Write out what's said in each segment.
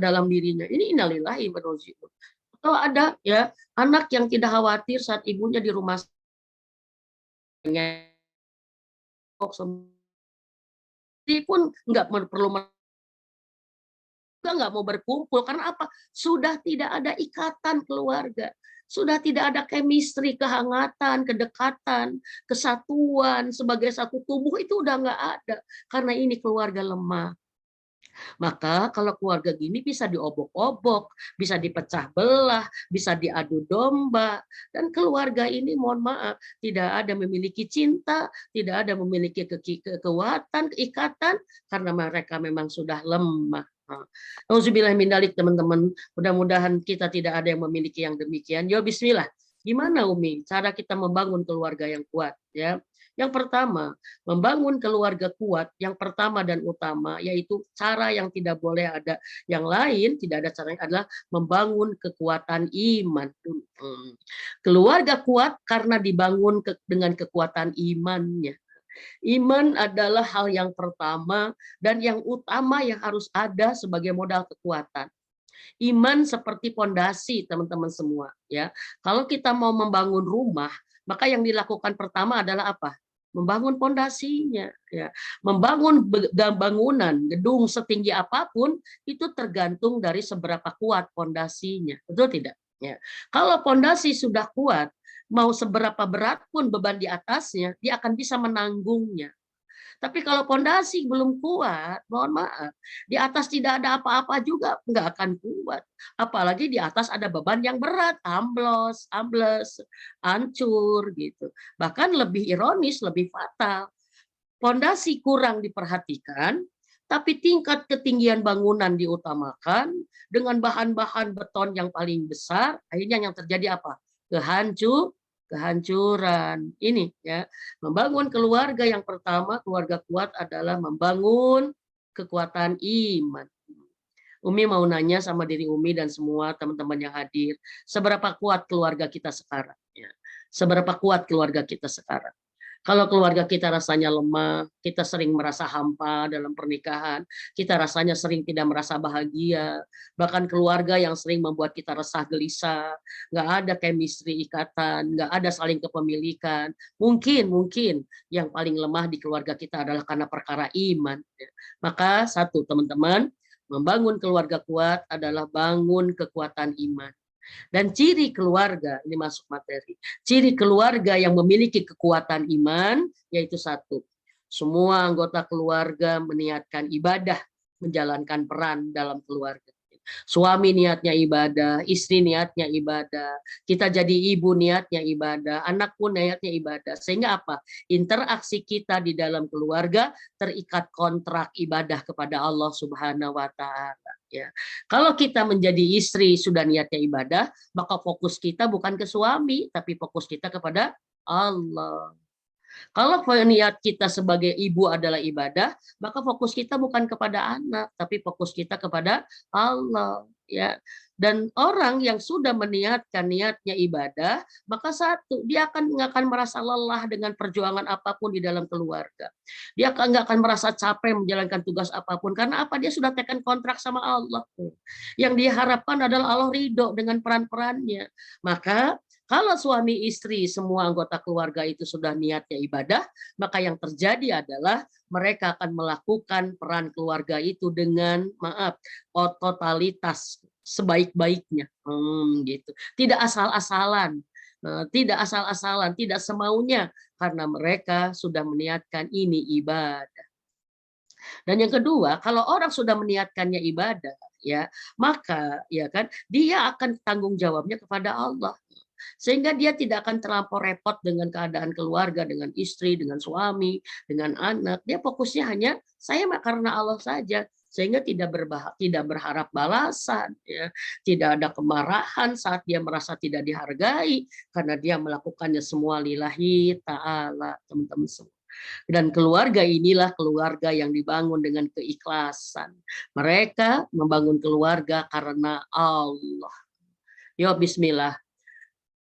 dalam dirinya. Ini innalillahi wa inna ilaihi raji'un. Atau ada ya anak yang tidak khawatir saat ibunya di rumah sakit pun nggak perlu nggak mau berkumpul karena apa? Sudah tidak ada ikatan keluarga, sudah tidak ada chemistry, kehangatan, kedekatan, kesatuan sebagai satu tubuh itu udah nggak ada karena ini keluarga lemah. Maka kalau keluarga gini bisa diobok-obok, bisa dipecah belah, bisa diadu domba, dan keluarga ini mohon maaf tidak ada memiliki cinta, tidak ada memiliki kekuatan, keikatan karena mereka memang sudah lemah. Auzubillah min dzalik teman-teman. Mudah-mudahan kita tidak ada yang memiliki yang demikian. Yo bismillah. Gimana Umi cara kita membangun keluarga yang kuat ya? Yang pertama, membangun keluarga kuat yang pertama dan utama yaitu cara yang tidak boleh ada yang lain, tidak ada cara yang adalah membangun kekuatan iman. Keluarga kuat karena dibangun dengan kekuatan imannya. Iman adalah hal yang pertama dan yang utama yang harus ada sebagai modal kekuatan. Iman seperti pondasi teman-teman semua ya. Kalau kita mau membangun rumah, maka yang dilakukan pertama adalah apa? Membangun pondasinya ya. Membangun bangunan, gedung setinggi apapun itu tergantung dari seberapa kuat pondasinya. Betul tidak? Ya. Kalau pondasi sudah kuat, mau seberapa berat pun beban di atasnya, dia akan bisa menanggungnya. Tapi kalau pondasi belum kuat, mohon maaf, di atas tidak ada apa-apa juga nggak akan kuat. Apalagi di atas ada beban yang berat, ambles, hancur gitu. Bahkan lebih ironis, lebih fatal. Pondasi kurang diperhatikan, tapi tingkat ketinggian bangunan diutamakan dengan bahan-bahan beton yang paling besar, akhirnya yang terjadi apa? Kehancuran. Ini ya, membangun keluarga yang pertama, keluarga kuat adalah membangun kekuatan iman. Umi mau nanya sama diri Umi dan semua teman-teman yang hadir, seberapa kuat keluarga kita sekarang? Ya. Seberapa kuat keluarga kita sekarang? Kalau keluarga kita rasanya lemah, kita sering merasa hampa dalam pernikahan, kita rasanya sering tidak merasa bahagia, bahkan keluarga yang sering membuat kita resah gelisah, nggak ada chemistry ikatan, nggak ada saling kepemilikan. Mungkin yang paling lemah di keluarga kita adalah karena perkara iman. Maka satu teman-teman, membangun keluarga kuat adalah bangun kekuatan iman. Dan ciri keluarga, ini masuk materi, ciri keluarga yang memiliki kekuatan iman, yaitu satu, semua anggota keluarga meniatkan ibadah, menjalankan peran dalam keluarga. Suami niatnya ibadah, istri niatnya ibadah, kita jadi ibu niatnya ibadah, anak pun niatnya ibadah. Sehingga apa? Interaksi kita di dalam keluarga terikat kontrak ibadah kepada Allah Subhanahu wa taala. Ya. Kalau kita menjadi istri sudah niatnya ibadah, maka fokus kita bukan ke suami, tapi fokus kita kepada Allah. Kalau niat kita sebagai ibu adalah ibadah, maka fokus kita bukan kepada anak, tapi fokus kita kepada Allah. Ya. Dan orang yang sudah meniatkan niatnya ibadah, maka satu, dia nggak akan merasa lelah dengan perjuangan apapun di dalam keluarga. Dia nggak akan merasa capek menjalankan tugas apapun. Karena apa? Dia sudah tekan kontrak sama Allah. Yang diharapkan adalah Allah ridho dengan peran-perannya. Maka kalau suami istri semua anggota keluarga itu sudah niatnya ibadah, maka yang terjadi adalah mereka akan melakukan peran keluarga itu dengan totalitas sebaik-baiknya, gitu. Tidak asal-asalan, tidak semaunya karena mereka sudah meniatkan ini ibadah. Dan yang kedua, kalau orang sudah meniatkannya ibadah, ya, maka ya kan dia akan tanggung jawabnya kepada Allah. Sehingga dia tidak akan terlampau repot dengan keadaan keluarga, dengan istri, dengan suami, dengan anak. Dia fokusnya hanya saya karena Allah saja. Sehingga tidak berharap balasan, ya. Tidak ada kemarahan saat dia merasa tidak dihargai karena dia melakukannya semua lillahi ta'ala, teman-teman semua. Dan keluarga inilah keluarga yang dibangun dengan keikhlasan. Mereka membangun keluarga karena Allah. Yo bismillah.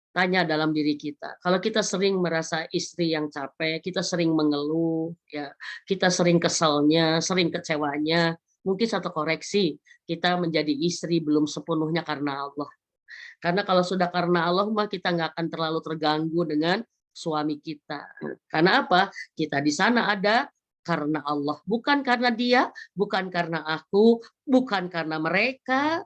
Tanya dalam diri kita. Kalau kita sering merasa istri yang capek, kita sering mengeluh, ya, kita sering keselnya, sering kecewanya, Mungkin satu koreksi, kita menjadi istri belum sepenuhnya karena Allah. Karena kalau sudah karena Allah mah kita nggak akan terlalu terganggu dengan suami kita. Karena apa? Kita di sana ada karena Allah, bukan karena dia, bukan karena aku, bukan karena mereka,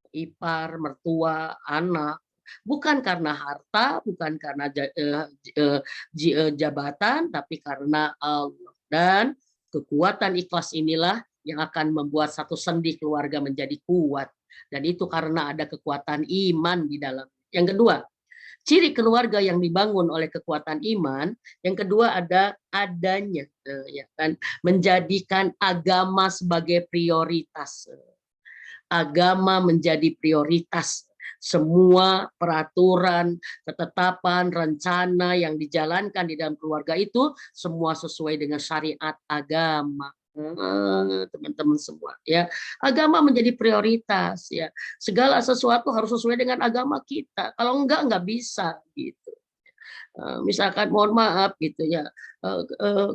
ipar, mertua, anak, bukan karena harta, bukan karena jabatan, tapi karena Allah. Dan kekuatan ikhlas inilah yang akan membuat satu sendi keluarga menjadi kuat. Dan itu karena ada kekuatan iman di dalam. Yang kedua, ciri keluarga yang dibangun oleh kekuatan iman, yang kedua ada adanya, ya kan, menjadikan agama sebagai prioritas. Agama menjadi prioritas. Semua peraturan, ketetapan, rencana yang dijalankan di dalam keluarga itu semua sesuai dengan syariat agama. Teman-teman semua ya, agama menjadi prioritas ya, segala sesuatu harus sesuai dengan agama kita, kalau enggak bisa gitu. Misalkan mohon maaf gitu ya,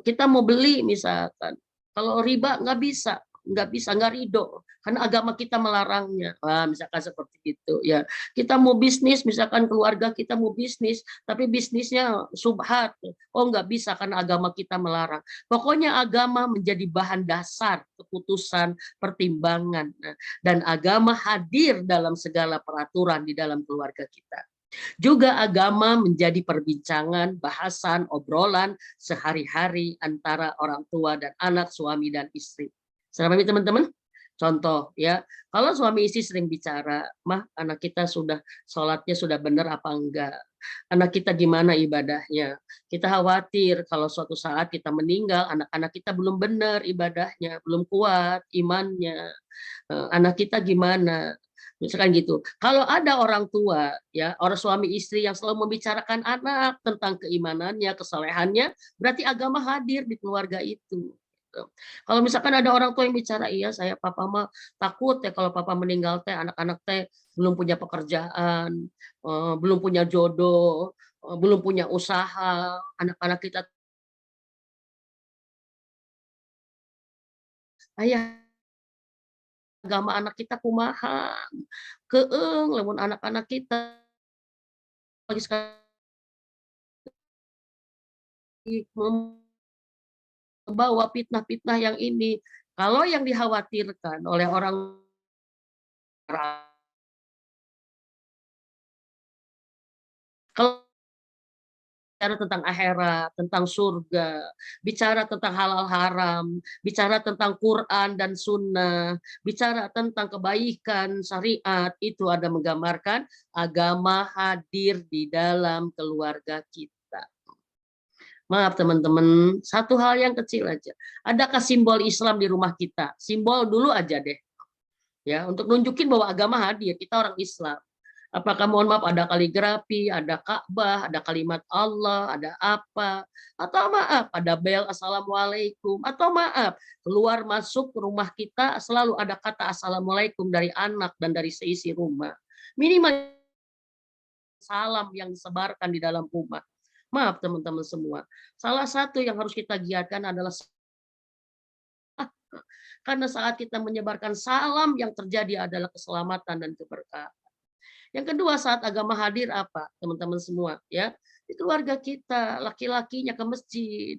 kita mau beli misalkan, kalau riba nggak ridho karena agama kita melarangnya. Wah, misalkan seperti itu ya. Kita mau bisnis, misalkan keluarga kita mau bisnis, tapi bisnisnya subhat. Oh, nggak bisa karena agama kita melarang. Pokoknya agama menjadi bahan dasar keputusan, pertimbangan. Dan agama hadir dalam segala peraturan di dalam keluarga kita. Juga agama menjadi perbincangan, bahasan, obrolan sehari-hari antara orang tua dan anak, suami dan istri. Selamat teman-teman. Contoh ya, kalau suami istri sering bicara, mah anak kita sudah sholatnya sudah benar apa enggak? Anak kita gimana ibadahnya? Kita khawatir kalau suatu saat kita meninggal, anak-anak kita belum benar ibadahnya, belum kuat imannya. Anak kita gimana? Misalkan gitu. Kalau ada orang tua, ya orang suami istri yang selalu membicarakan anak tentang keimanannya, kesalehannya, berarti agama hadir di keluarga itu. Gitu. Kalau misalkan ada orang tua yang bicara, iya saya papa mah takut ya kalau papa meninggal teh anak-anak teh belum punya pekerjaan, belum punya jodoh, belum punya usaha, anak-anak kita ayah agama anak kita kumaha, keeng lamun anak-anak kita lagi sekali membawa fitnah-fitnah yang ini. Kalau yang dikhawatirkan oleh orang kalau bicara tentang akhirat, tentang surga, bicara tentang halal haram, bicara tentang Quran dan Sunnah, bicara tentang kebaikan syariat, itu ada menggambarkan agama hadir di dalam keluarga kita. Maaf teman-teman, satu hal yang kecil aja. Adakah simbol Islam di rumah kita? Simbol dulu aja deh. Ya, untuk nunjukin bahwa agama hadir, kita orang Islam. Apakah mohon maaf ada kaligrafi, ada Ka'bah, ada kalimat Allah, ada apa? Atau maaf ada bel assalamualaikum, atau maaf keluar masuk ke rumah kita selalu ada kata assalamualaikum dari anak dan dari seisi rumah. Minimal salam yang disebarkan di dalam rumah. Maaf teman-teman semua. Salah satu yang harus kita giatkan adalah karena saat kita menyebarkan salam yang terjadi adalah keselamatan dan keberkahan. Yang kedua, saat agama hadir apa? Teman-teman semua, ya. Di keluarga kita, laki-lakinya ke masjid,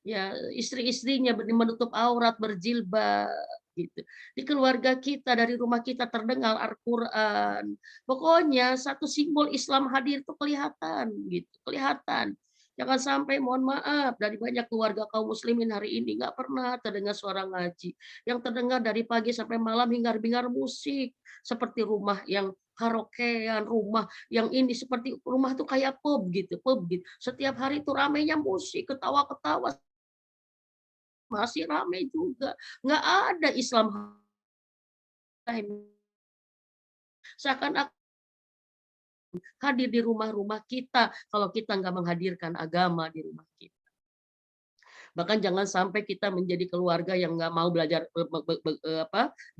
ya, istri-istrinya menutup aurat, berjilbab, gitu. Di keluarga kita, dari rumah kita terdengar Al-Qur'an. Pokoknya satu simbol Islam hadir itu kelihatan, gitu, kelihatan. Jangan sampai mohon maaf dari banyak keluarga kaum muslimin hari ini nggak pernah terdengar suara ngaji. Yang terdengar dari pagi sampai malam hingar-bingar musik seperti rumah yang karaokean, rumah yang ini seperti rumah tuh kayak pub gitu, pub gitu. Setiap hari itu ramainya musik, ketawa-ketawa masih ramai juga. Nggak ada Islam seakan-akan hadir di rumah-rumah kita kalau kita nggak menghadirkan agama di rumah kita. Bahkan jangan sampai kita menjadi keluarga yang nggak mau belajar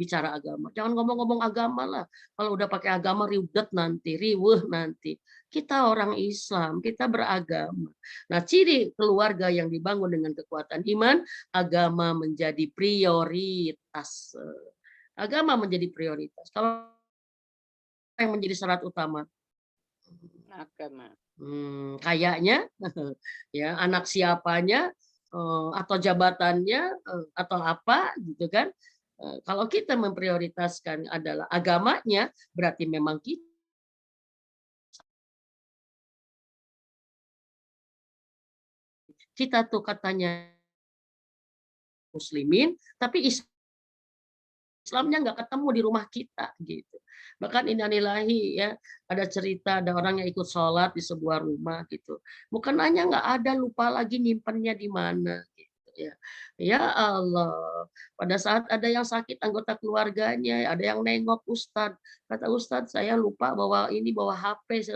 bicara agama. Jangan ngomong-ngomong agama lah. Kalau udah pakai agama riudet nanti, riweuh nanti. Kita orang Islam, kita beragama. Nah, ciri keluarga yang dibangun dengan kekuatan iman, agama menjadi prioritas. Agama menjadi prioritas. Kalau yang menjadi syarat utama, Agama. kayaknya ya anak siapanya, atau jabatannya, atau apa gitu kan. Kalau kita memprioritaskan adalah agamanya, berarti memang kita tuh katanya muslimin, tapi Islamnya nggak ketemu di rumah kita gitu. Bahkan innalillahi ya, ada cerita ada orang yang ikut sholat di sebuah rumah gitu. Mukenanya nggak ada, lupa lagi nyimpennya di mana gitu ya. Ya Allah, pada saat ada yang sakit anggota keluarganya, ada yang nengok Ustadz. Kata Ustadz, saya lupa bawa HP.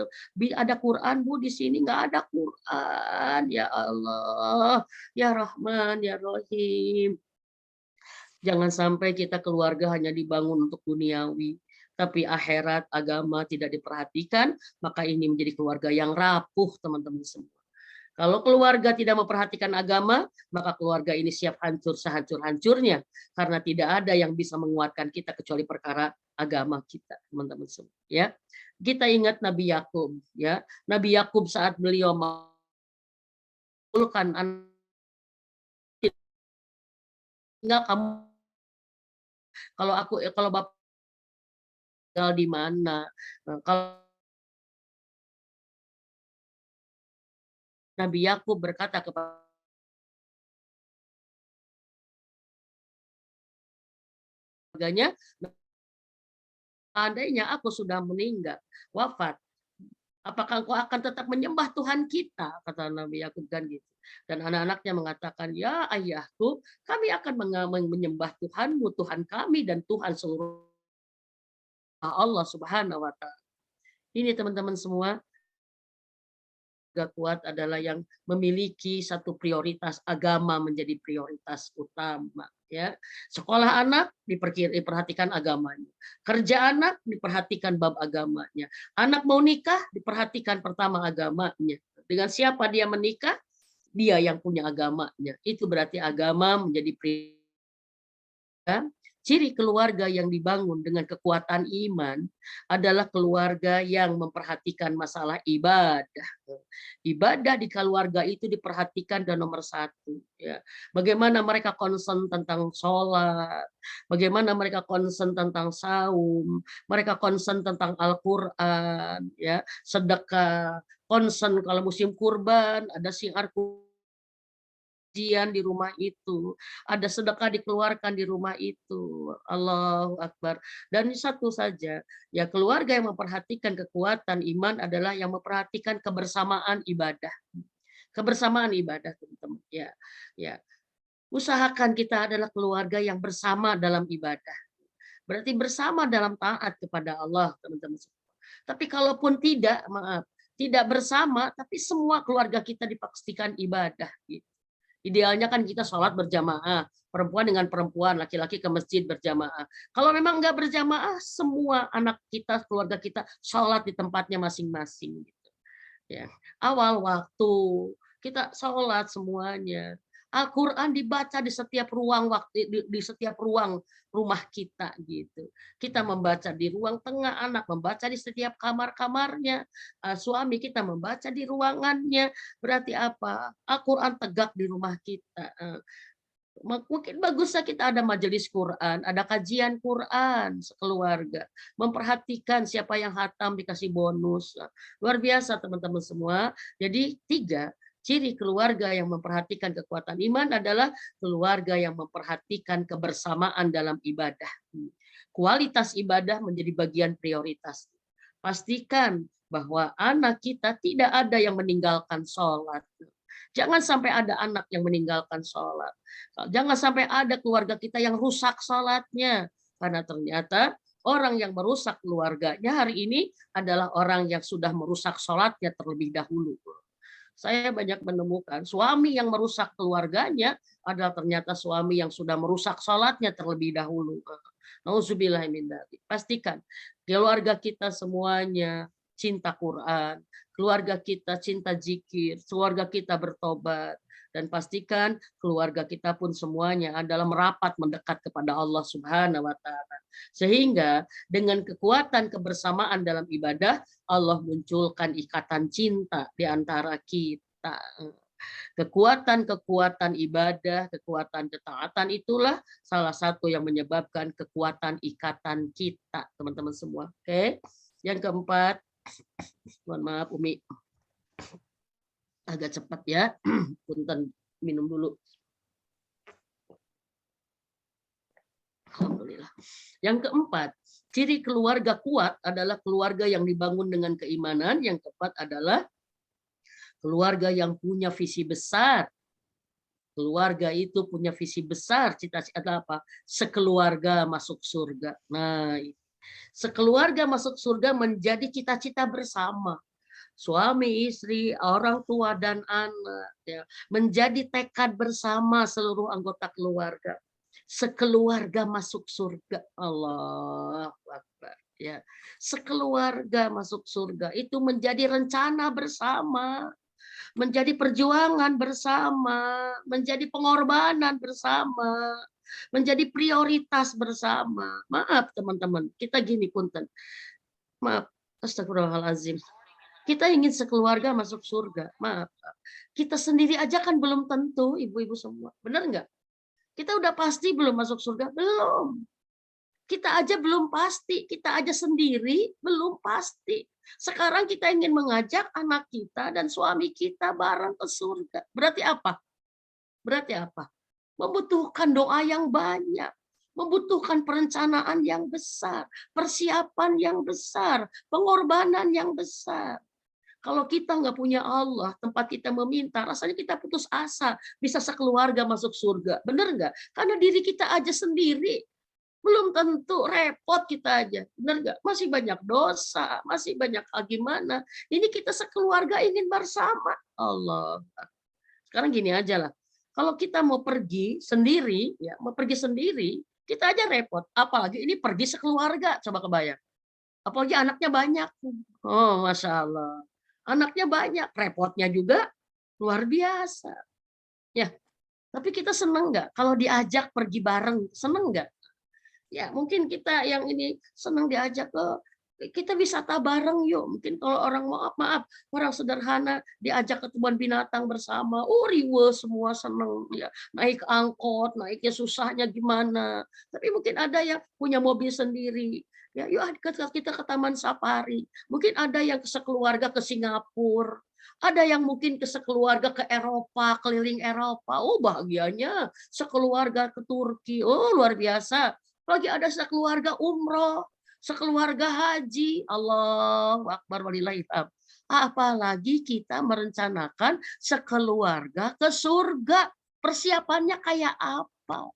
Ada Quran Bu di sini, nggak ada Quran. Ya Allah, ya Rahman, ya Rahim. Jangan sampai kita keluarga hanya dibangun untuk duniawi, tapi akhirat, agama tidak diperhatikan, maka ini menjadi keluarga yang rapuh, teman-teman semua. Kalau keluarga tidak memperhatikan agama, maka keluarga ini siap hancur sehancur-hancurnya, karena tidak ada yang bisa menguatkan kita kecuali perkara agama kita, teman-teman semua. Ya, kita ingat Nabi Yakub, ya, Nabi Yakub saat beliau mengumpulkan anak, tinggal kamu, kalau bapak tinggal di mana. Nah, kalau Nabi Yakub berkata kepada keluarganya, seandainya aku sudah meninggal, wafat, apakah engkau akan tetap menyembah Tuhan kita? Kata Nabi Yakub kan gitu. Dan anak-anaknya mengatakan, ya ayahku, kami akan menyembah Tuhanmu, Tuhan kami dan Tuhan seluruh Allah Subhanahu wa Ta'ala. Ini teman-teman semua, keluarga kuat adalah yang memiliki satu prioritas, agama menjadi prioritas utama. Ya, sekolah anak diperhatikan agamanya, kerja anak diperhatikan bab agamanya, anak mau nikah diperhatikan pertama agamanya. Dengan siapa dia menikah, dia yang punya agamanya. Itu berarti agama menjadi prioritas. Ciri keluarga yang dibangun dengan kekuatan iman adalah keluarga yang memperhatikan masalah ibadah. Ibadah di keluarga itu diperhatikan dan nomor satu. Ya. Bagaimana mereka concern tentang sholat, bagaimana mereka concern tentang saum, mereka concern tentang Al-Quran, ya, sedekah, concern kalau musim kurban, ada syiar di rumah itu, ada sedekah dikeluarkan di rumah itu. Allahu Akbar. Dan satu saja, ya keluarga yang memperhatikan kekuatan iman adalah yang memperhatikan kebersamaan ibadah. Kebersamaan ibadah, teman-teman. Ya, ya. Usahakan kita adalah keluarga yang bersama dalam ibadah. Berarti bersama dalam taat kepada Allah, teman-teman. Tapi kalaupun tidak, maaf, tidak bersama, tapi semua keluarga kita dipastikan ibadah. Gitu. Idealnya kan kita sholat berjamaah, perempuan dengan perempuan, laki-laki ke masjid berjamaah. Kalau memang nggak berjamaah, semua anak kita, keluarga kita sholat di tempatnya masing-masing. Gitu. Ya. Awal waktu kita sholat semuanya. Al-Quran dibaca di setiap ruang waktu, di setiap ruang rumah kita gitu. Kita membaca di ruang tengah, anak membaca di setiap kamar-kamarnya, suami kita membaca di ruangannya. Berarti apa? Al-Quran tegak di rumah kita. Mungkin bagusnya kita ada majelis Quran, ada kajian Quran sekeluarga, memperhatikan siapa yang hatam dikasih bonus. Luar biasa teman-teman semua. Jadi 3 ciri keluarga yang memperhatikan kekuatan iman adalah keluarga yang memperhatikan kebersamaan dalam ibadah. Kualitas ibadah menjadi bagian prioritas. Pastikan bahwa anak kita tidak ada yang meninggalkan sholat. Jangan sampai ada anak yang meninggalkan sholat. Jangan sampai ada keluarga kita yang rusak sholatnya. Karena ternyata orang yang merusak keluarganya hari ini adalah orang yang sudah merusak sholatnya terlebih dahulu. Saya banyak menemukan suami yang merusak keluarganya adalah ternyata suami yang sudah merusak salatnya terlebih dahulu. Nauzubillah min dzalik. Pastikan keluarga kita semuanya cinta Quran, keluarga kita cinta zikir, keluarga kita bertobat, dan pastikan keluarga kita pun semuanya adalah merapat mendekat kepada Allah Subhanahu wa taala. Sehingga dengan kekuatan kebersamaan dalam ibadah, Allah munculkan ikatan cinta di antara kita. Kekuatan-kekuatan ibadah, kekuatan ketaatan itulah salah satu yang menyebabkan kekuatan ikatan kita, teman-teman semua. Oke. Yang keempat, mohon maaf Umi, agak cepat ya. Punten, minum dulu. Alhamdulillah. Yang keempat, ciri keluarga kuat adalah keluarga yang dibangun dengan keimanan. Yang keempat adalah keluarga yang punya visi besar. Keluarga itu punya visi besar, cita-cita apa? Sekeluarga masuk surga. Nah, sekeluarga masuk surga menjadi cita-cita bersama. Suami, istri, orang tua, dan anak. Ya, menjadi tekad bersama seluruh anggota keluarga. Sekeluarga masuk surga. Allah Akbar. Ya, sekeluarga masuk surga itu menjadi rencana bersama, menjadi perjuangan bersama, menjadi pengorbanan bersama, menjadi prioritas bersama. Maaf teman-teman, kita gini punten. Maaf, astagfirullahalazim. Kita ingin sekeluarga masuk surga. Maaf. Kita sendiri aja kan belum tentu, ibu-ibu semua. Benar nggak? Kita udah pasti belum masuk surga? Belum. Kita aja belum pasti, kita aja sendiri belum pasti. Sekarang kita ingin mengajak anak kita dan suami kita bareng ke surga. Berarti apa? Berarti apa? Membutuhkan doa yang banyak, membutuhkan perencanaan yang besar, persiapan yang besar, pengorbanan yang besar. Kalau kita nggak punya Allah, tempat kita meminta, rasanya kita putus asa bisa sekeluarga masuk surga. Benar nggak? Karena diri kita aja sendiri belum tentu, repot kita aja. Benar nggak? Masih banyak dosa, masih banyak gimana. Ini kita sekeluarga ingin bersama. Allah. Sekarang gini aja lah. Kalau kita mau pergi sendiri, ya mau pergi sendiri, kita aja repot. Apalagi ini pergi sekeluarga, coba kebayang. Apalagi anaknya banyak. Oh, Masya Allah. Anaknya banyak, repotnya juga luar biasa. Ya, tapi kita seneng nggak? Kalau diajak pergi bareng, seneng nggak? Ya, mungkin kita yang ini senang diajak ke kita wisata bareng yuk. Mungkin kalau orang maaf, orang sederhana diajak ke kebun binatang bersama. Oh, riwe semua senang ya. Naik angkot, naiknya susahnya gimana. Tapi mungkin ada yang punya mobil sendiri. Ya, yuk kita ke Taman Safari. Mungkin ada yang sekeluarga ke Singapura. Ada yang mungkin ke sekeluarga ke Eropa, keliling Eropa. Oh, bahagianya sekeluarga ke Turki. Oh, luar biasa. Lagi ada sekeluarga umroh, sekeluarga haji. Allahu Akbar walillahil hamd. Apalagi kita merencanakan sekeluarga ke surga. Persiapannya kayak apa?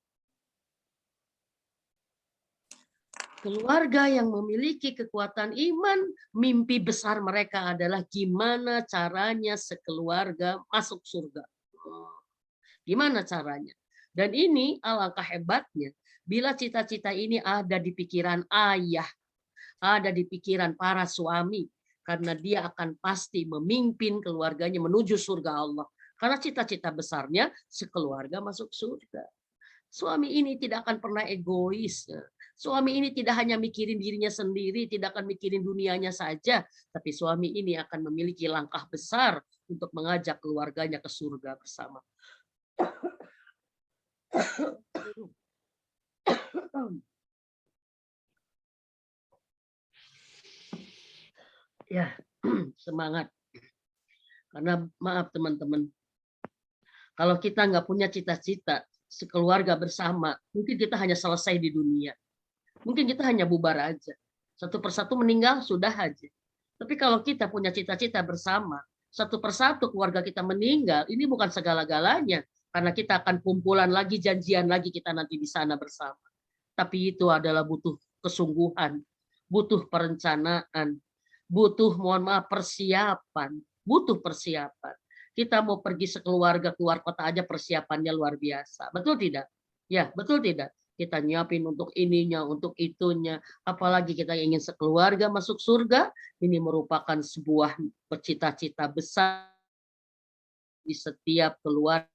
Keluarga yang memiliki kekuatan iman, mimpi besar mereka adalah gimana caranya sekeluarga masuk surga. Gimana caranya? Dan ini alangkah hebatnya. Bila cita-cita ini ada di pikiran ayah, ada di pikiran para suami, karena dia akan pasti memimpin keluarganya menuju surga Allah. Karena cita-cita besarnya sekeluarga masuk surga. Suami ini tidak akan pernah egois. Suami ini tidak hanya mikirin dirinya sendiri, tidak akan mikirin dunianya saja, tapi suami ini akan memiliki langkah besar untuk mengajak keluarganya ke surga bersama. Ya, semangat. Karena maaf teman-teman, kalau kita nggak punya cita-cita sekeluarga bersama, mungkin kita hanya selesai di dunia. Mungkin kita hanya bubar aja. Satu persatu meninggal, sudah aja. Tapi kalau kita punya cita-cita bersama, satu persatu keluarga kita meninggal, ini bukan segala-galanya. Karena kita akan kumpulan lagi, janjian lagi kita nanti di sana bersama. Tapi itu adalah butuh kesungguhan, butuh perencanaan, butuh mohon maaf persiapan, butuh persiapan. Kita mau pergi sekeluarga keluar kota aja persiapannya luar biasa. Betul tidak? Ya, betul tidak? Kita nyiapin untuk ininya, untuk itunya. Apalagi kita ingin sekeluarga masuk surga, ini merupakan sebuah cita-cita besar di setiap keluarga.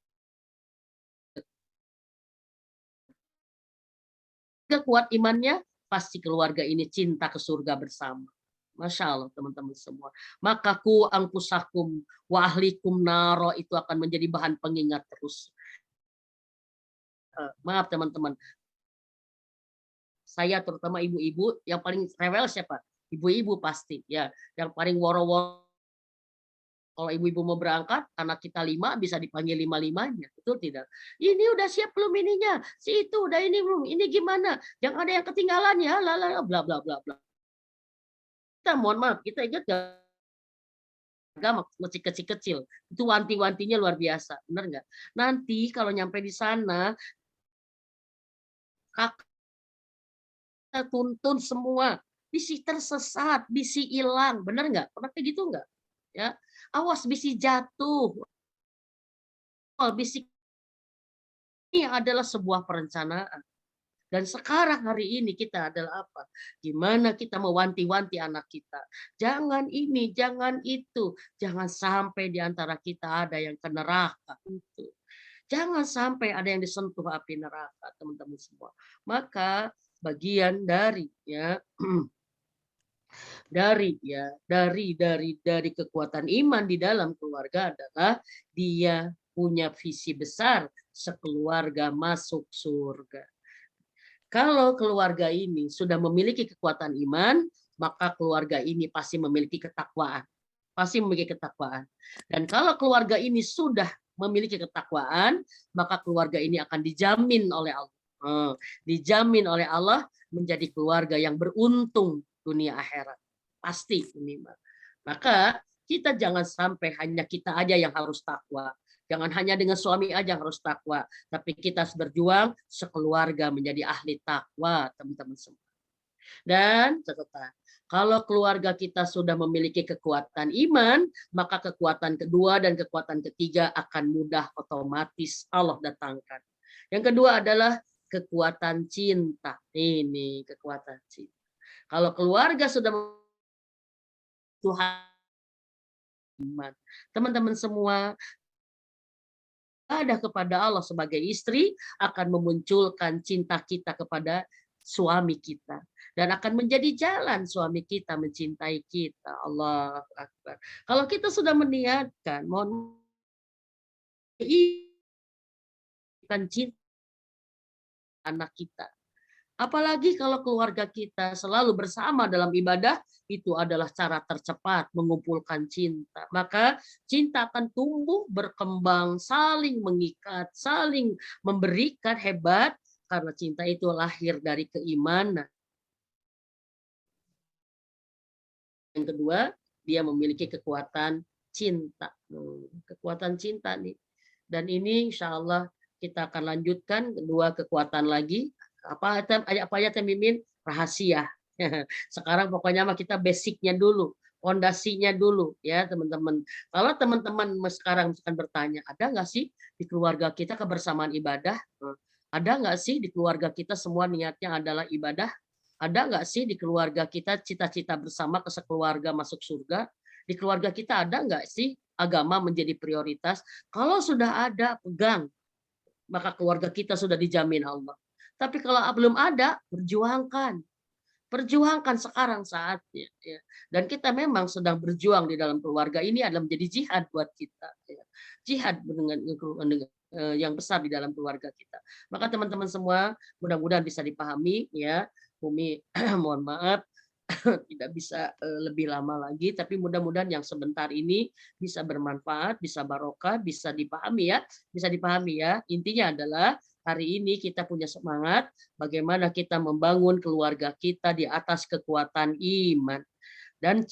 Kuat imannya, pasti keluarga ini cinta ke surga bersama. Masya Allah teman-teman semua. Maka ku angkusakum wa ahlikum naro itu akan menjadi bahan pengingat terus. Maaf teman-teman, saya terutama ibu-ibu yang paling rewel siapa? Ibu-ibu pasti ya. Yang paling woro-woro kalau ibu-ibu mau berangkat, anak kita 5 bisa dipanggil 5-5-nya, betul tidak? Ini udah siap belum ininya? Si itu udah ini belum? Ini gimana? Jangan ada yang ketinggalan ya, lala bla bla bla bla. Kita mohon maaf, kita ingat masih kecil-kecil. Itu wanti-wantinya luar biasa, benar nggak? Nanti kalau nyampe di sana, kakak tuntun semua, bisi tersesat, bisi hilang, benar nggak? Pernah kayak gitu nggak? Ya, awas bisi jatuh, bisi ini adalah sebuah perencanaan. Dan sekarang hari ini kita adalah apa? Gimana kita mewanti-wanti anak kita. Jangan ini, jangan itu. Jangan sampai di antara kita ada yang ke neraka. Jangan sampai ada yang disentuh api neraka, teman-teman semua. Maka bagian dari ya dari kekuatan iman di dalam keluarga adalah dia punya visi besar sekeluarga masuk surga. Kalau keluarga ini sudah memiliki kekuatan iman, maka keluarga ini pasti memiliki ketakwaan. Pasti memiliki ketakwaan. Dan kalau keluarga ini sudah memiliki ketakwaan, maka keluarga ini akan dijamin oleh Allah. Dijamin oleh Allah menjadi keluarga yang beruntung dunia akhirat. Pasti ini. Maka kita jangan sampai hanya kita aja yang harus takwa. Jangan hanya dengan suami aja yang harus takwa, tapi kita harus berjuang sekeluarga menjadi ahli takwa, teman-teman semua. Dan catatan, kalau keluarga kita sudah memiliki kekuatan iman, maka kekuatan kedua dan kekuatan ketiga akan mudah otomatis Allah datangkan. Yang kedua adalah kekuatan cinta. Ini kekuatan cinta. Kalau keluarga sudah Tuhan iman, teman-teman semua, ibadah kepada Allah sebagai istri akan memunculkan cinta kita kepada suami kita dan akan menjadi jalan suami kita mencintai kita. Allah Akbar. Kalau kita sudah meniatkan mohon cinta anak kita. Apalagi kalau keluarga kita selalu bersama dalam ibadah, itu adalah cara tercepat mengumpulkan cinta. Maka cinta akan tumbuh, berkembang, saling mengikat, saling memberikan hebat, karena cinta itu lahir dari keimanan. Yang kedua, dia memiliki kekuatan cinta. Kekuatan cinta nih. Dan ini insya Allah kita akan lanjutkan kedua kekuatan lagi. Apa aja Mimin? Rahasia. Sekarang pokoknya mah kita basicnya dulu, fondasinya dulu ya teman-teman. Kalau teman-teman sekarang akan bertanya, ada nggak sih di keluarga kita kebersamaan ibadah? Ada nggak sih di keluarga kita semua niatnya adalah ibadah? Ada nggak sih di keluarga kita cita-cita bersama ke sekeluarga masuk surga? Di keluarga kita ada nggak sih agama menjadi prioritas? Kalau sudah ada, pegang. Maka keluarga kita sudah dijamin Allah. Tapi kalau belum ada, perjuangkan. Perjuangkan sekarang saatnya. Ya. Dan kita memang sedang berjuang di dalam keluarga ini adalah menjadi jihad buat kita. Ya. Jihad dengan yang besar di dalam keluarga kita. Maka teman-teman semua mudah-mudahan bisa dipahami ya. Umi mohon maaf tidak bisa lebih lama lagi, tapi mudah-mudahan yang sebentar ini bisa bermanfaat, bisa barokah, bisa dipahami ya, bisa dipahami ya. Intinya adalah hari ini kita punya semangat bagaimana kita membangun keluarga kita di atas kekuatan iman. Dan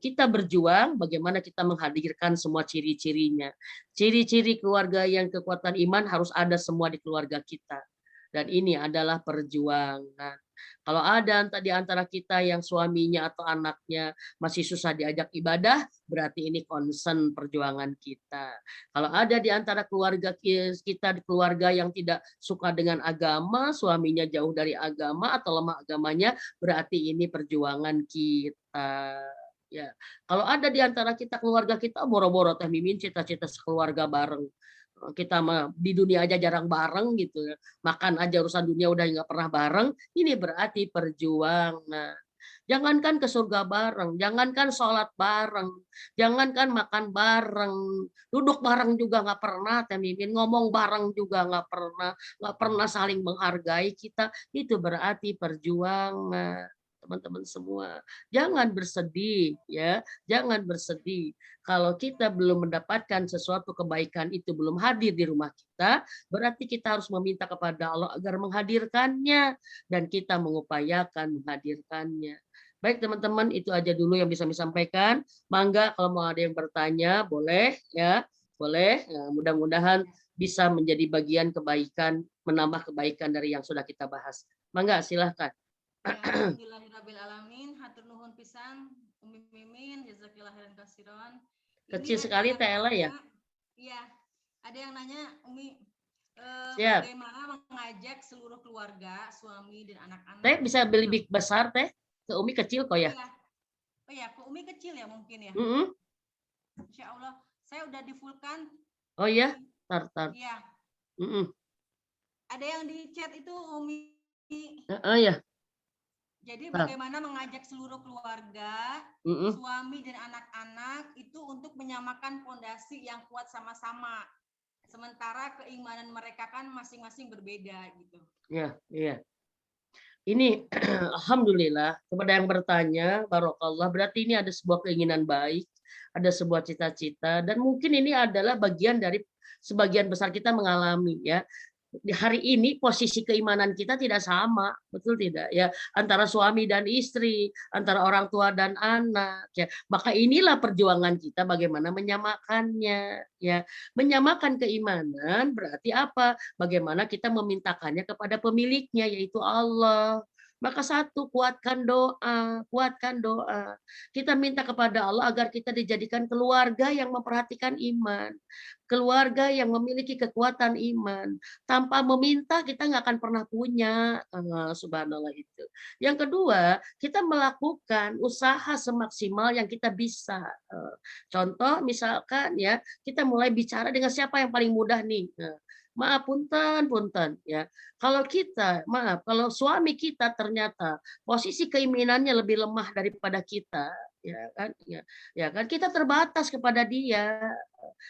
kita berjuang bagaimana kita menghadirkan semua ciri-cirinya. Ciri-ciri keluarga yang kekuatan iman harus ada semua di keluarga kita. Dan ini adalah perjuangan. Kalau ada di antara kita yang suaminya atau anaknya masih susah diajak ibadah, berarti ini concern perjuangan kita. Kalau ada di antara keluarga kita, keluarga yang tidak suka dengan agama, suaminya jauh dari agama atau lemah agamanya, berarti ini perjuangan kita. Ya, kalau ada di antara kita keluarga kita boro-boro teh mimin cita-cita sekeluarga bareng. Kita mah di dunia aja jarang bareng gitu ya. Makan aja urusan dunia udah nggak pernah bareng, ini berarti perjuangan. Jangankan ke surga bareng, jangankan sholat bareng, jangankan makan bareng, duduk bareng juga nggak pernah, Teh Mimin, ngomong bareng juga nggak pernah saling menghargai kita, itu berarti perjuangan. Teman-teman semua, jangan bersedih ya, jangan bersedih. Kalau kita belum mendapatkan sesuatu kebaikan itu belum hadir di rumah kita, berarti kita harus meminta kepada Allah agar menghadirkannya dan kita mengupayakan menghadirkannya. Baik teman-teman, itu aja dulu yang bisa disampaikan. Mangga kalau mau ada yang bertanya, boleh ya, boleh. Ya, mudah-mudahan bisa menjadi bagian kebaikan, menambah kebaikan dari yang sudah kita bahas. Mangga, silahkan. Ya, alhamdulillahirrabbilalamin. Hatur nuhun pisan Umi Mimin, jazakillah khairan kasiron. Kecil sekali Teh Ella ya? Iya, ada yang nanya Umi, Siap. bagaimana mengajak seluruh keluarga, suami dan anak-anak. Teh bisa beli big besar Teh? Ke Umi kecil kok ya? Oh ya, ke Umi kecil ya mungkin ya. Insya Allah, saya udah di fullkan. Oh iya, tar. Iya. Ada yang di chat itu Umi. Ya. Jadi bagaimana mengajak seluruh keluarga, suami dan anak-anak itu untuk menyamakan fondasi yang kuat sama-sama. Sementara keimanan mereka kan masing-masing berbeda gitu. Iya. Ini alhamdulillah kepada yang bertanya, barokallah, berarti ini ada sebuah keinginan baik, ada sebuah cita-cita, dan mungkin ini adalah bagian dari sebagian besar kita mengalami ya. Di hari ini posisi keimanan kita tidak sama, betul tidak ya, antara suami dan istri, antara orang tua dan anak ya. Maka inilah perjuangan kita bagaimana menyamakannya ya. Menyamakan keimanan berarti apa? Bagaimana kita memintakannya kepada pemiliknya yaitu Allah. Maka satu, kuatkan doa, kuatkan doa. Kita minta kepada Allah agar kita dijadikan keluarga yang memperhatikan iman, keluarga yang memiliki kekuatan iman. Tanpa meminta kita nggak akan pernah punya, subhanallah itu. Yang kedua, kita melakukan usaha semaksimal yang kita bisa. Contoh misalkan ya, kita mulai bicara dengan siapa yang paling mudah nih. Maaf, punten ya. Kalau kita, maaf, kalau suami kita ternyata posisi keimanannya lebih lemah daripada kita, ya kan kita terbatas kepada dia.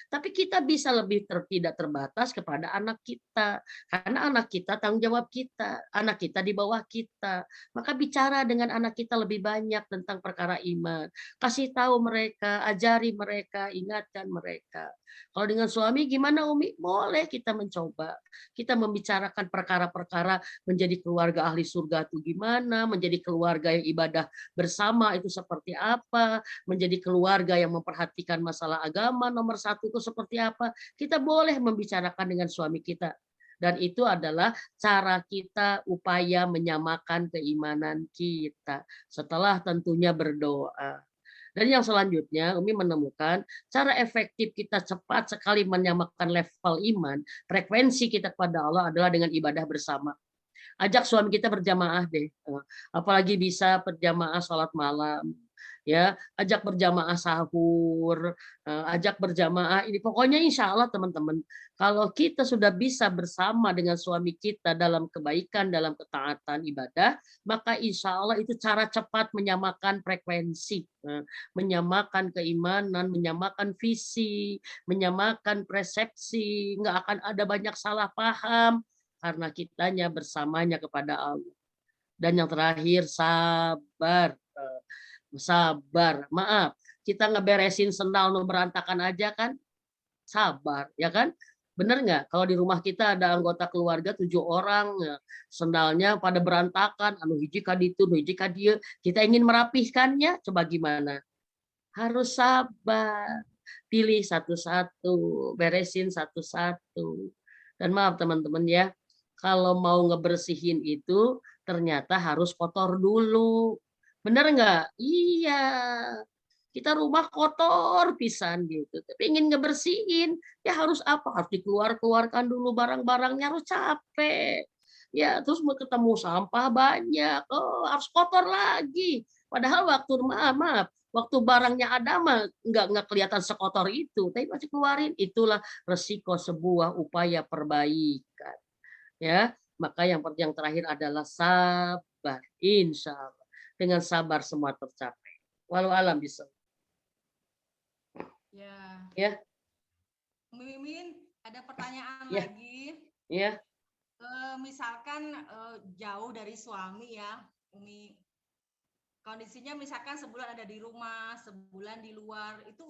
Tapi kita bisa lebih tidak terbatas kepada anak kita. Karena anak kita tanggung jawab kita, anak kita di bawah kita. Maka bicara dengan anak kita lebih banyak tentang perkara iman. Kasih tahu mereka, ajari mereka, ingatkan mereka. Kalau dengan suami gimana Umi? Boleh kita mencoba. Kita membicarakan perkara-perkara menjadi keluarga ahli surga itu gimana, menjadi keluarga yang ibadah bersama itu seperti apa, menjadi keluarga yang memperhatikan masalah agama nomor satu itu seperti apa. Kita boleh membicarakan dengan suami kita. Dan itu adalah cara kita upaya menyamakan keimanan kita. Setelah tentunya berdoa. Dan yang selanjutnya, Umi menemukan cara efektif kita cepat sekali menyamakan level iman, frekuensi kita kepada Allah adalah dengan ibadah bersama. Ajak suami kita berjamaah deh, apalagi bisa berjamaah sholat malam, ya, ajak berjamaah sahur, ajak berjamaah ini. Pokoknya insya Allah teman-teman, kalau kita sudah bisa bersama dengan suami kita dalam kebaikan, dalam ketaatan ibadah, maka insya Allah itu cara cepat menyamakan frekuensi, menyamakan keimanan, menyamakan visi, menyamakan persepsi, nggak akan ada banyak salah paham karena kitanya bersamanya kepada Allah. Dan yang terakhir, sabar. Sabar, maaf, kita ngeberesin sendal nu berantakan aja kan sabar, ya kan? Bener nggak? Kalau di rumah kita ada anggota keluarga 7 orang, ya, sendalnya pada berantakan, anu hiji ka ditu, anu hiji ka dieu, kita ingin merapihkannya, coba gimana? Harus sabar, pilih satu-satu, beresin satu-satu. Dan maaf teman-teman ya, kalau mau ngebersihin itu ternyata harus kotor dulu. Bener nggak? Iya. Kita rumah kotor pisan gitu. Tapi ingin ngebersihin, ya harus apa? Harus dikeluarkan dulu barang-barangnya, harus capek. Ya, terus mau ketemu sampah banyak, oh harus kotor lagi. Padahal waktu maaf, waktu barangnya ada mah nggak kelihatan sekotor itu, tapi masih keluarin. Itulah resiko sebuah upaya perbaikan. Ya, maka yang terakhir adalah sabar. Insya Allah. Dengan sabar semua tercapai. Walau alam bisa. Ya. Ya. Mimin, ada pertanyaan Ya. lagi. Ya. Misalkan jauh dari suami ya, Umi. Kondisinya misalkan sebulan ada di rumah, sebulan di luar. Itu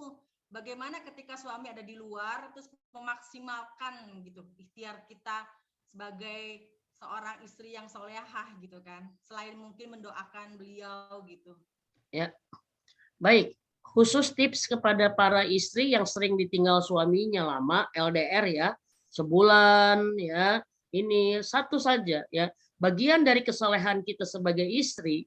bagaimana ketika suami ada di luar, terus memaksimalkan gitu ikhtiar kita sebagai seorang istri yang solehah gitu kan. Selain mungkin mendoakan beliau gitu. Ya. Baik. Khusus tips kepada para istri yang sering ditinggal suaminya lama, LDR ya, sebulan ya, ini satu saja ya. Bagian dari kesalehan kita sebagai istri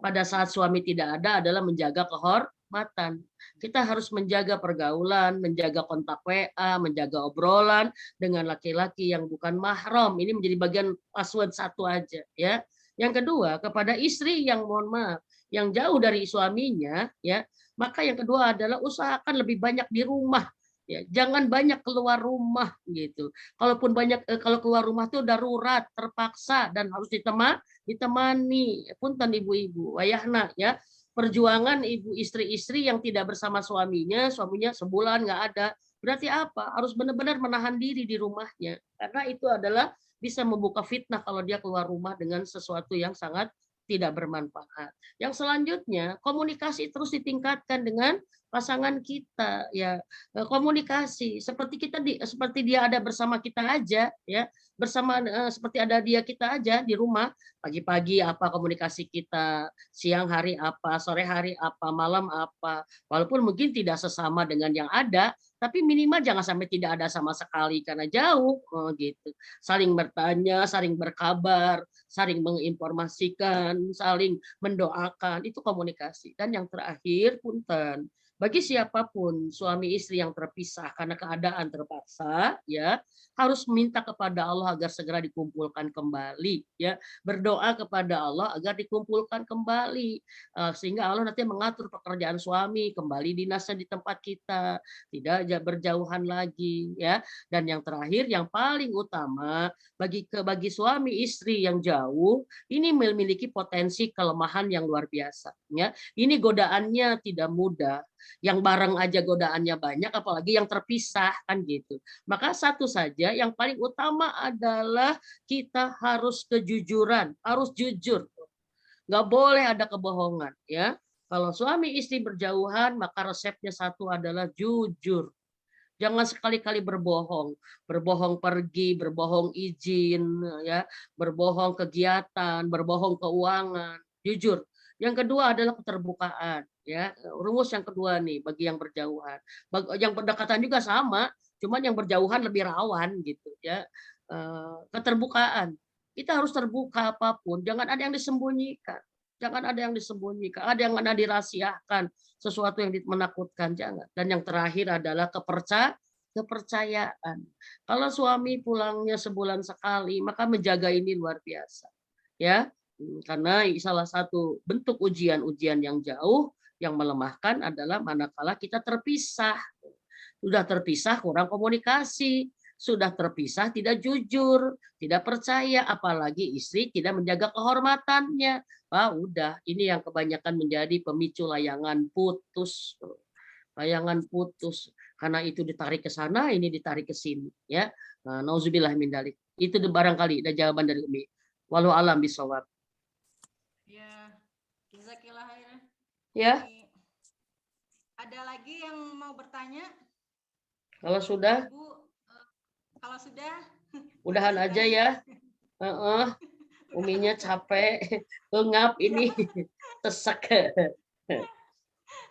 pada saat suami tidak ada adalah menjaga kehormatan. Kita harus menjaga pergaulan, menjaga kontak WA, menjaga obrolan dengan laki-laki yang bukan mahram. Ini menjadi bagian password satu aja ya. Yang kedua, kepada istri yang mohon maaf, yang jauh dari suaminya ya, maka yang kedua adalah usahakan lebih banyak di rumah. Ya, jangan banyak keluar rumah gitu. Kalaupun banyak kalau keluar rumah itu darurat, terpaksa dan harus ditemani. Punten ibu-ibu, wayahna ya. Perjuangan ibu istri-istri yang tidak bersama suaminya sebulan nggak ada. Berarti apa? Harus benar-benar menahan diri di rumahnya. Karena itu adalah bisa membuka fitnah kalau dia keluar rumah dengan sesuatu yang sangat tidak bermanfaat. Yang selanjutnya, komunikasi terus ditingkatkan dengan pasangan kita ya. Komunikasi seperti dia ada bersama kita aja ya, seperti ada dia kita aja di rumah. Pagi-pagi apa komunikasi kita, siang hari apa, sore hari apa, malam apa. Walaupun mungkin tidak sesama dengan yang ada, tapi minimal jangan sampai tidak ada sama sekali karena jauh gitu. Saling bertanya, saling berkabar, saling menginformasikan, saling mendoakan, itu komunikasi. Dan yang terakhir, punten, bagi siapapun suami istri yang terpisah karena keadaan terpaksa, ya harus minta kepada Allah agar segera dikumpulkan kembali, ya berdoa kepada Allah agar dikumpulkan kembali, sehingga Allah nanti mengatur pekerjaan suami kembali dinasnya di tempat kita, tidak berjauhan lagi, ya. Dan yang terakhir, yang paling utama bagi suami istri yang jauh, ini memiliki potensi kelemahan yang luar biasa, ya. Ini godaannya tidak mudah. Yang bareng aja godaannya banyak, apalagi yang terpisah kan gitu. Maka satu saja yang paling utama adalah kita harus kejujuran, harus jujur. Nggak boleh ada kebohongan ya. Kalau suami istri berjauhan, maka resepnya satu adalah jujur. Jangan sekali-kali berbohong. Berbohong pergi, berbohong izin, ya, berbohong kegiatan, berbohong keuangan. Jujur. Yang kedua adalah keterbukaan. Ya, rumus yang kedua nih bagi yang berjauhan. Yang berdekatan juga sama, cuman yang berjauhan lebih rawan gitu ya. Keterbukaan. Kita harus terbuka apapun. Jangan ada yang disembunyikan. Jangan ada yang disembunyikan. Ada yang ada dirahasiakan sesuatu yang menakutkan, jangan. Dan yang terakhir adalah kepercayaan. Kalau suami pulangnya sebulan sekali, maka menjaga ini luar biasa. Ya, karena salah satu bentuk ujian-ujian yang jauh yang melemahkan adalah manakala kita terpisah. Sudah terpisah kurang komunikasi, sudah terpisah tidak jujur, tidak percaya, apalagi istri tidak menjaga kehormatannya. Udah, ini yang kebanyakan menjadi pemicu layangan putus. Layangan putus. Karena itu ditarik ke sana, ini ditarik ke sini. Ya, nauzubillah min dzalik. Itu barangkali ada jawaban dari Umi. Walau alam bisawab. Ya, jazakillah khairan. Ya. Ada lagi yang mau bertanya? Kalau sudah, Ibu, kalau sudah, udahan aja ya. Uminya capek, ngap ini, sesak.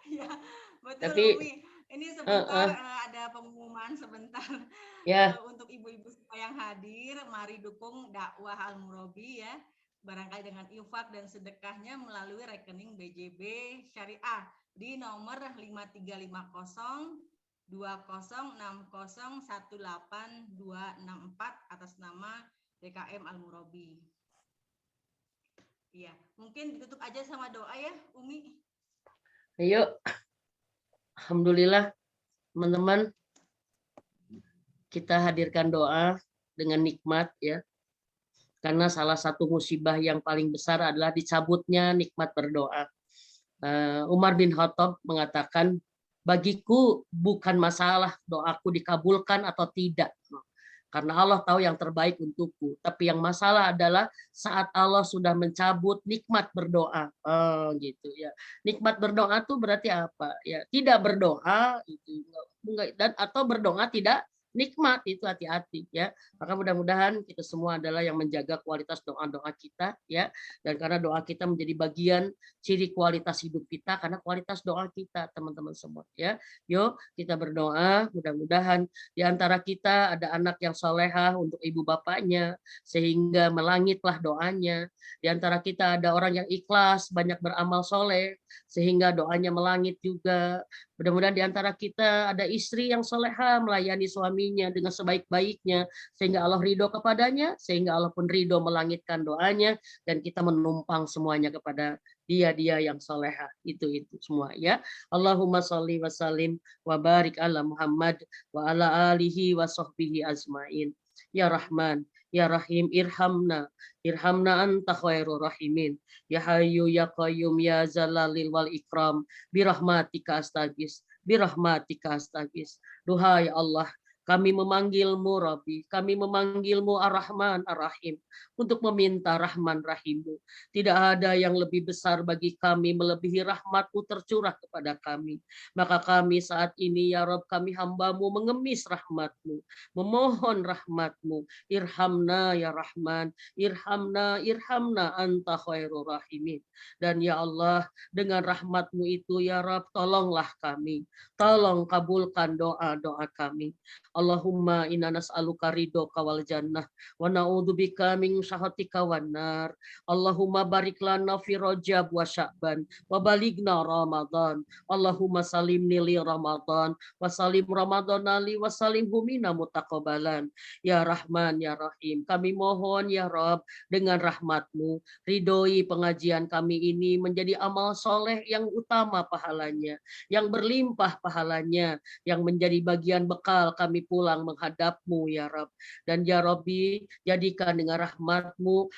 Ya, betul Tapi, Umi. Ini sebentar ada pengumuman sebentar. Ya. Untuk ibu-ibu semua yang hadir, mari dukung dakwah Al-Murabi ya. Barangkali dengan infak dan sedekahnya melalui rekening BJB Syariah di nomor 5350 206018264 atas nama DKM Al-Murabi. Iya, mungkin ditutup aja sama doa ya, Umi. Ayo. Alhamdulillah, teman-teman. Kita hadirkan doa dengan nikmat ya. Karena salah satu musibah yang paling besar adalah dicabutnya nikmat berdoa. Umar bin Khattab mengatakan, bagiku bukan masalah doaku dikabulkan atau tidak. Karena Allah tahu yang terbaik untukku. Tapi yang masalah adalah saat Allah sudah mencabut nikmat berdoa. Gitu ya. Nikmat berdoa itu berarti apa? Ya, tidak berdoa itu dan atau berdoa tidak nikmat, itu hati-hati ya. Maka mudah-mudahan kita semua adalah yang menjaga kualitas doa-doa kita ya. Dan karena doa kita menjadi bagian ciri kualitas hidup kita, karena kualitas doa kita teman-teman semua ya. Yuk kita berdoa, mudah-mudahan di antara kita ada anak yang solehah untuk ibu bapaknya sehingga melangitlah doanya. Di antara kita ada orang yang ikhlas, banyak beramal soleh sehingga doanya melangit juga. Mudah-mudahan di antara kita ada istri yang soleha melayani suaminya dengan sebaik-baiknya sehingga Allah ridho kepadanya, sehingga Allah pun ridho melangitkan doanya dan kita menumpang semuanya kepada dia yang soleha. Itu semua ya. Allahumma sholli wa sallim wa barik ala Muhammad wa ala alihi wa sahbihi azmain. Ya Rahman, ya Rahim, irhamna anta khairur rahimin. Ya Hayyu ya Qayyum ya Zalalil wal Ikram, birahmatika astagis, birahmatika astagis. Duhai Allah, kami memanggilmu Rabbi, kami memanggilmu Ar-Rahman Ar-Rahim untuk meminta Rahman Rahimmu. Tidak ada yang lebih besar bagi kami melebihi rahmatmu tercurah kepada kami. Maka kami saat ini ya Rabb, kami hambamu mengemis rahmatmu, memohon rahmatmu. Irhamna ya Rahman, irhamna anta khairur rahimin. Dan ya Allah, dengan rahmatmu itu ya Rabb, tolonglah kami, tolong kabulkan doa-doa kami. Allahumma inna nas'aluka ridhoka wal jannah wa na'udzubika min sakhatika wan nar. Allahumma barik lana fi Rajab wa Sya'ban wa balighna Ramadan. Allahumma salimni li Ramadan wa salim Ramadan li wa salimhu minna mutaqabbalan. Ya Rahman ya Rahim, kami mohon ya Rabb dengan rahmatmu ridhoi pengajian kami ini menjadi amal soleh yang utama pahalanya, yang berlimpah pahalanya, yang menjadi bagian bekal kami pulang menghadapmu ya Rabb. Dan ya Rabbi, jadikan dengan rahmatmu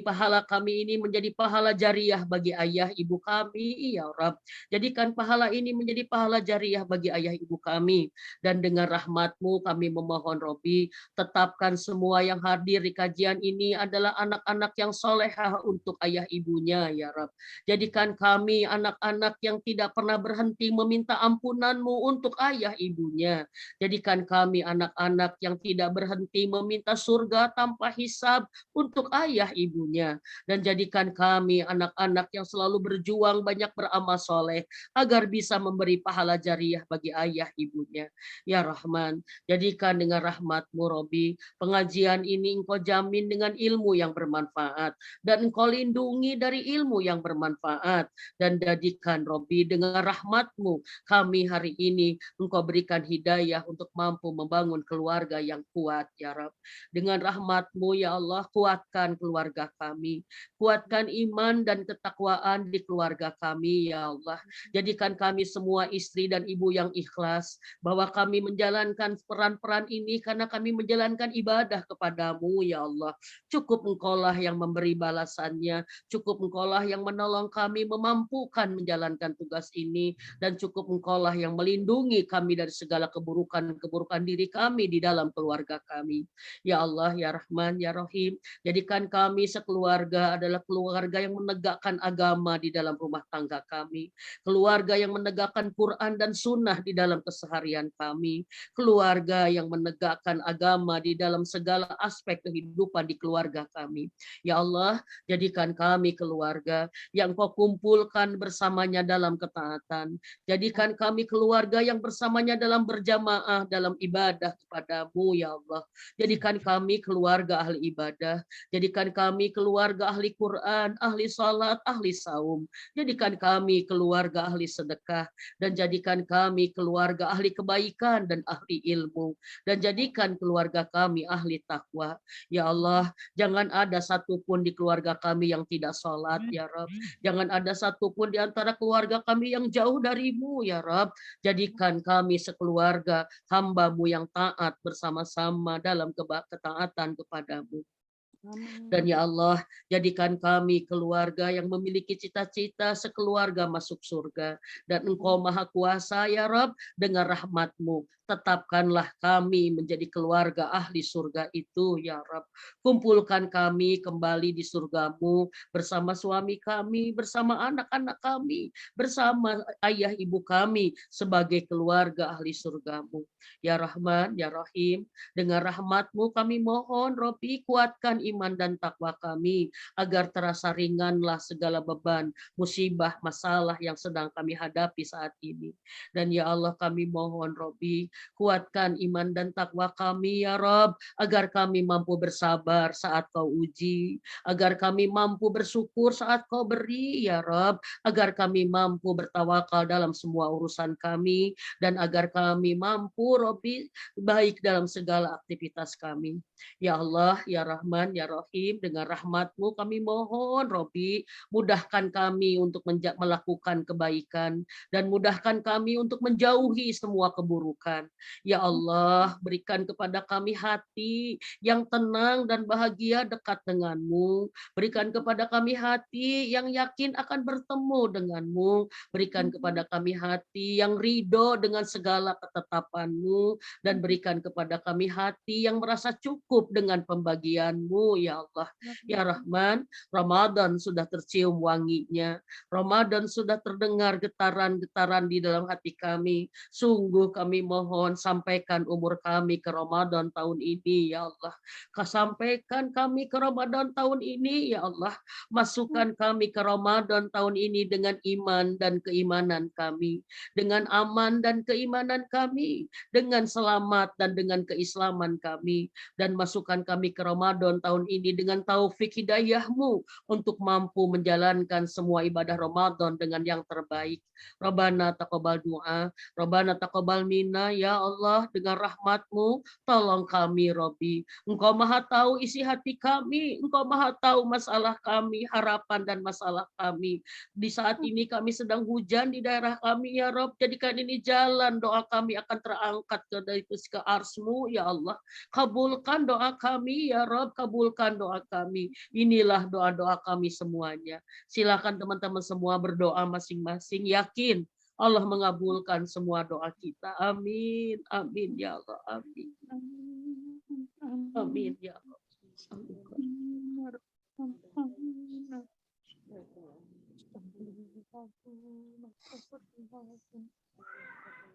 pahala kami ini menjadi pahala jariah bagi ayah ibu kami ya Rabb. Jadikan pahala ini menjadi pahala jariah bagi ayah ibu kami. Dan dengan rahmatmu kami memohon Rabbi, tetapkan semua yang hadir di kajian ini adalah anak-anak yang solehah untuk ayah ibunya ya Rabb. Jadikan kami anak-anak yang tidak pernah berhenti meminta ampunanmu untuk ayah ibunya. Jadikan kami anak-anak yang tidak berhenti meminta surga tanpa hisab untuk ayah ibunya. Dan jadikan kami anak-anak yang selalu berjuang banyak beramal soleh agar bisa memberi pahala jariah bagi ayah ibunya. Ya Rahman, jadikan dengan rahmatmu Robi, pengajian ini engkau jamin dengan ilmu yang bermanfaat. Dan engkau lindungi dari ilmu yang bermanfaat. Dan jadikan Robi dengan rahmatmu kami hari ini engkau berikan hidayah untuk mampu membangun keluarga yang kuat ya Rabb. Dengan rahmatmu ya Allah, kuatkan keluarga kami, kuatkan iman dan ketakwaan di keluarga kami ya Allah. Jadikan kami semua istri dan ibu yang ikhlas, bahwa kami menjalankan peran-peran ini karena kami menjalankan ibadah kepadamu ya Allah. Cukup engkaulah yang memberi balasannya, cukup engkaulah yang menolong kami memampukan menjalankan tugas ini, dan cukup engkaulah yang melindungi kami dari segala keburukan-keburukan diri kami di dalam keluarga kami. Ya Allah, ya Rahman, ya Rahim, jadikan kami sekeluarga adalah keluarga yang menegakkan agama di dalam rumah tangga kami, keluarga yang menegakkan Quran dan Sunnah di dalam keseharian kami, keluarga yang menegakkan agama di dalam segala aspek kehidupan di keluarga kami. Ya Allah, jadikan kami keluarga yang kau kumpulkan bersamanya dalam ketaatan. Jadikan kami keluarga yang bersamanya dalam berjamaah, dalam ibadah beribadah kepadamu ya Allah. Jadikan kami keluarga ahli ibadah, jadikan kami keluarga ahli Quran, ahli salat, ahli saum. Jadikan kami keluarga ahli sedekah, dan jadikan kami keluarga ahli kebaikan dan ahli ilmu, dan jadikan keluarga kami ahli takwa. Ya Allah, jangan ada satupun di keluarga kami yang tidak sholat ya Rabb. Jangan ada satupun di antara keluarga kami yang jauh darimu ya Rabb. Jadikan kami sekeluarga hamba-Mu yang taat bersama-sama dalam ketaatan kepadamu. Dan ya Allah, jadikan kami keluarga yang memiliki cita-cita sekeluarga masuk surga. Dan Engkau Maha Kuasa ya Rabb, dengan rahmat-Mu, tetapkanlah kami menjadi keluarga ahli surga itu ya Rabb. Kumpulkan kami kembali di surga-Mu bersama suami kami, bersama anak-anak kami, bersama ayah ibu kami sebagai keluarga ahli surga-Mu. Ya Rahman, ya Rahim, dengan rahmat-Mu kami mohon, Robi, kuatkan iman dan takwa kami, agar terasa ringanlah segala beban, musibah, masalah yang sedang kami hadapi saat ini. Dan ya Allah, kami mohon, Robi, kuatkan iman dan takwa kami, ya Rob, agar kami mampu bersabar saat Kau uji, agar kami mampu bersyukur saat Kau beri, ya Rob, agar kami mampu bertawakal dalam semua urusan kami, dan agar kami mampu, Robi, baik dalam segala aktivitas kami. Ya Allah, ya Rahman, ya Rahim, dengan rahmat-Mu kami mohon, Robi, mudahkan kami untuk melakukan kebaikan, dan mudahkan kami untuk menjauhi semua keburukan. Ya Allah, berikan kepada kami hati yang tenang dan bahagia dekat dengan-Mu. Berikan kepada kami hati yang yakin akan bertemu dengan-Mu. Berikan kepada kami hati yang ridho dengan segala ketetapan-Mu, dan berikan kepada kami hati yang merasa cukup dengan pembagian-Mu, ya Allah. Ya Rahman, Ramadan sudah tercium wanginya. Ramadan sudah terdengar getaran-getaran di dalam hati kami. Sungguh kami mohon, sampaikan umur kami ke Ramadan tahun ini, ya Allah. Sampaikan kami ke Ramadan tahun ini, ya Allah. Masukkan kami ke Ramadan tahun ini dengan iman dan keimanan kami, dengan aman dan keimanan kami, dengan selamat dan dengan keislaman kami, dan masukkan kami ke Ramadan tahun ini dengan taufik hidayah-Mu untuk mampu menjalankan semua ibadah Ramadan dengan yang terbaik. Rabbana taqabbal du'a, Rabbana taqabbal minna, ya Allah, dengan rahmat-Mu tolong kami, Robbi. Engkau Maha tahu isi hati kami, Engkau Maha tahu masalah kami, harapan dan masalah kami. Di saat ini kami sedang hujan di daerah kami, ya Rob. Jadikan ini jalan, doa kami akan terangkat ke ars-Mu, ya Allah. Kabulkan doa kami, ya Rob, kabulkan doa kami. Inilah doa-doa kami semuanya. Silakan teman-teman semua berdoa masing-masing, yakin Allah mengabulkan semua doa kita. Amin, amin ya Allah, amin. Amin ya Allah.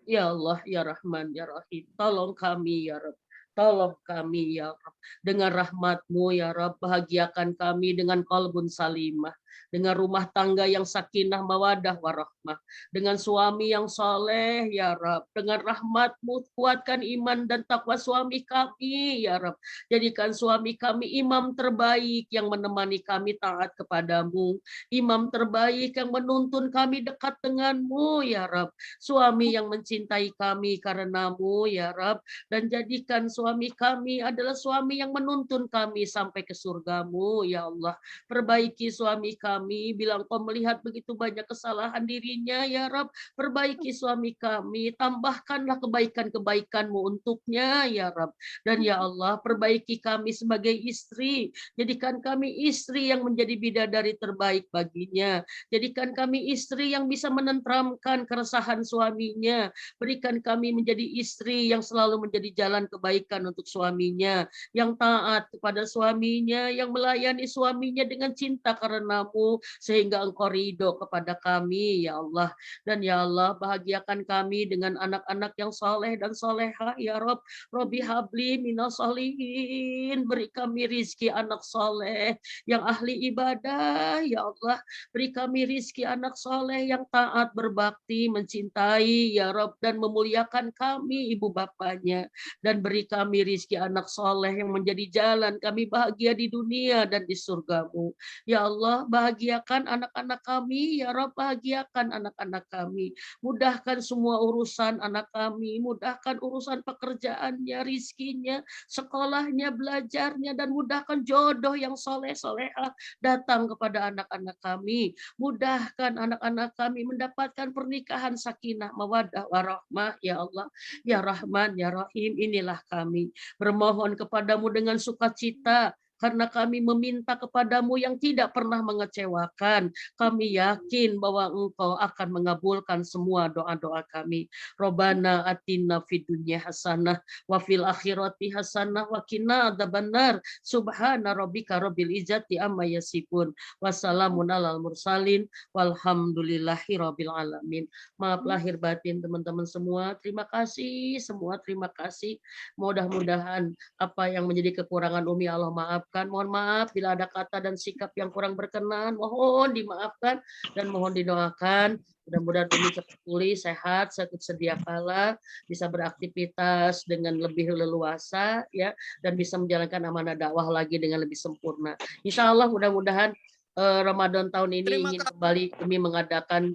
Ya Allah, ya Rahman, ya Rahim, tolong kami ya Rabb. Tolong kami ya Rabb. Dengan rahmat-Mu ya Rabb, bahagiakan kami dengan qalbun salimah, dengan rumah tangga yang sakinah mawadah warahmah, dengan suami yang soleh ya Rabb. Dengan rahmat-Mu kuatkan iman dan takwa suami kami ya Rabb. Jadikan suami kami imam terbaik yang menemani kami taat kepadamu, imam terbaik yang menuntun kami dekat dengan-Mu ya Rabb. Suami yang mencintai kami karena-Mu ya Rabb, dan jadikan suami kami adalah suami yang menuntun kami sampai ke surga-Mu ya Allah. Perbaiki suami kami bila Engkau melihat begitu banyak kesalahan dirinya ya Rabb. Perbaiki suami kami, tambahkanlah kebaikan-kebaikan-Mu untuknya ya Rabb. Dan ya Allah, perbaiki kami sebagai istri, jadikan kami istri yang menjadi bidadari terbaik baginya. Jadikan kami istri yang bisa menenteramkan keresahan suaminya. Berikan kami menjadi istri yang selalu menjadi jalan kebaikan kebaikan untuk suaminya, yang taat kepada suaminya, yang melayani suaminya dengan cinta karenamu, sehingga engkau ridho kepada kami, ya Allah. Dan ya Allah, bahagiakan kami dengan anak-anak yang soleh dan solehah, ya Rob. Robi habli minas solihin, beri kami rizki anak soleh, yang ahli ibadah, ya Allah. Beri kami rizki anak soleh yang taat, berbakti, mencintai, ya Rob, dan memuliakan kami, ibu bapaknya. Dan beri kami rizki anak soleh yang menjadi jalan kami bahagia di dunia dan di surgamu. Ya Allah, bahagiakan anak-anak kami, ya Rob, bahagiakan anak-anak kami. Mudahkan semua urusan anak kami, mudahkan urusan pekerjaannya, rizkinya, sekolahnya, belajarnya, dan mudahkan jodoh yang soleh-solehah datang kepada anak-anak kami. Mudahkan anak-anak kami mendapatkan pernikahan sakinah, mawaddah, warahmah, ya Allah. Ya Rahman, ya Rahim, inilah kami. Bermohon kepadamu dengan sukacita, karena kami meminta kepadamu yang tidak pernah mengecewakan. Kami yakin bahwa engkau akan mengabulkan semua doa-doa kami. Robbana atina fid dunya hasanah wa fil akhirati hasanah wa qina adzabannar. Subhana rabbika rabbil izzati amma yasifun. Wassalamun alal mursalin walhamdulillahi rabbil alamin. Maaf lahir batin teman-teman semua. Terima kasih semua, terima kasih. Mudah-mudahan apa yang menjadi kekurangan Umi Allah maafkan. Mohon maaf bila ada kata dan sikap yang kurang berkenan. Mohon dimaafkan dan mohon didoakan. Mudah-mudahan Umi cepat pulih, sehat, sedia kala, bisa beraktivitas dengan lebih leluasa, ya, dan bisa menjalankan amanah dakwah lagi dengan lebih sempurna. Insya Allah mudah-mudahan Ramadan tahun ini ingin kembali Umi mengadakan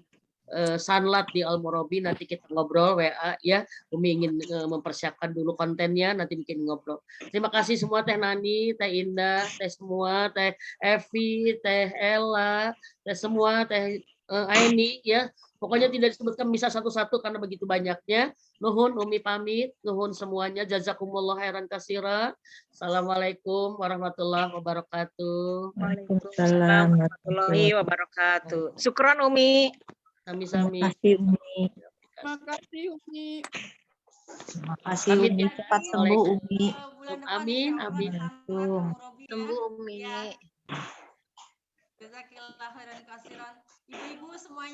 sanlat di Al-Murabi, nanti kita ngobrol WA, ya. Umi ingin mempersiapkan dulu kontennya, nanti bikin ngobrol. Terima kasih semua, Teh Nani, Teh Indah, Teh semua, Teh Evi, Teh Ella, Teh semua, Teh Aini, ya. Pokoknya tidak disebutkan bisa satu-satu karena begitu banyaknya. Nuhun Umi pamit, nuhun semuanya. Jazakumullah khairan katsira. Assalamualaikum warahmatullahi wabarakatuh. Waalaikumsalam warahmatullahi wabarakatuh. Syukron Umi. Sami-sami. Terima kasih Umi. Terima kasih Umi. Terima kasih Pamit Umi. ya. Cepat sembuh Umi. Bulan depan Amin, insya Allah amin. sanlat Al-Murabi ya. Tunggu Umi. Ya. Jazakillah khairan kasiran. Ibu-ibu semuanya